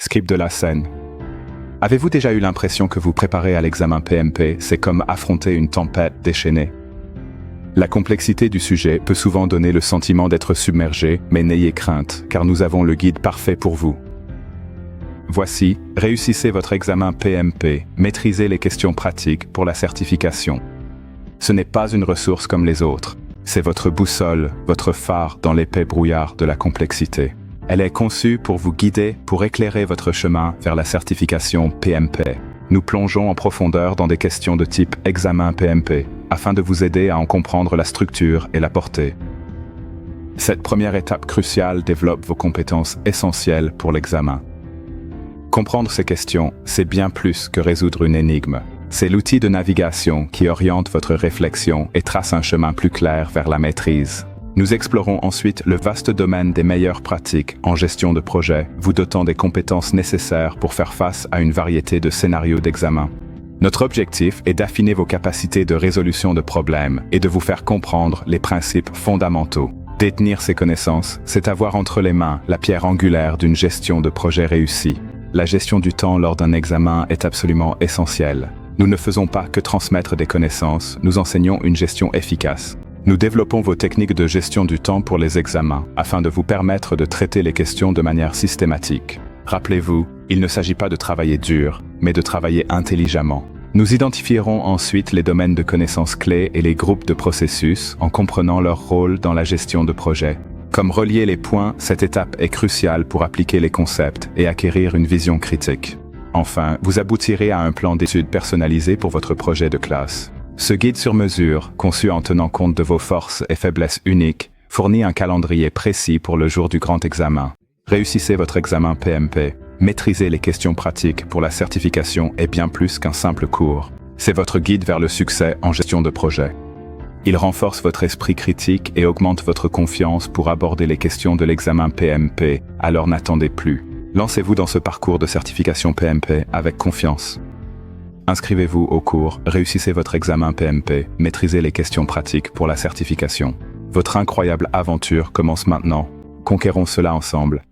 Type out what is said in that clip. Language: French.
Scribe de la scène. Avez-vous déjà eu l'impression que vous préparez à l'examen PMP, c'est comme affronter une tempête déchaînée? La complexité du sujet peut souvent donner le sentiment d'être submergé, mais n'ayez crainte, car nous avons le guide parfait pour vous. Voici, réussissez votre examen PMP, maîtrisez les questions pratiques pour la certification. Ce n'est pas une ressource comme les autres, c'est votre boussole, votre phare dans l'épais brouillard de la complexité. Elle est conçue pour vous guider, pour éclairer votre chemin vers la certification PMP. Nous plongeons en profondeur dans des questions de type examen PMP, afin de vous aider à en comprendre la structure et la portée. Cette première étape cruciale développe vos compétences essentielles pour l'examen. Comprendre ces questions, c'est bien plus que résoudre une énigme. C'est l'outil de navigation qui oriente votre réflexion et trace un chemin plus clair vers la maîtrise. Nous explorons ensuite le vaste domaine des meilleures pratiques en gestion de projet, vous dotant des compétences nécessaires pour faire face à une variété de scénarios d'examen. Notre objectif est d'affiner vos capacités de résolution de problèmes et de vous faire comprendre les principes fondamentaux. Détenir ces connaissances, c'est avoir entre les mains la pierre angulaire d'une gestion de projet réussie. La gestion du temps lors d'un examen est absolument essentielle. Nous ne faisons pas que transmettre des connaissances, nous enseignons une gestion efficace. Nous développons vos techniques de gestion du temps pour les examens, afin de vous permettre de traiter les questions de manière systématique. Rappelez-vous, il ne s'agit pas de travailler dur, mais de travailler intelligemment. Nous identifierons ensuite les domaines de connaissances clés et les groupes de processus en comprenant leur rôle dans la gestion de projet. Comme relier les points, cette étape est cruciale pour appliquer les concepts et acquérir une vision critique. Enfin, vous aboutirez à un plan d'études personnalisé pour votre projet de classe. Ce guide sur mesure, conçu en tenant compte de vos forces et faiblesses uniques, fournit un calendrier précis pour le jour du grand examen. Réussissez votre examen PMP. Maîtriser les questions pratiques pour la certification est bien plus qu'un simple cours. C'est votre guide vers le succès en gestion de projet. Il renforce votre esprit critique et augmente votre confiance pour aborder les questions de l'examen PMP, alors n'attendez plus. Lancez-vous dans ce parcours de certification PMP avec confiance. Inscrivez-vous au cours, réussissez votre examen PMP, maîtrisez les questions pratiques pour la certification. Votre incroyable aventure commence maintenant. Conquérons cela ensemble.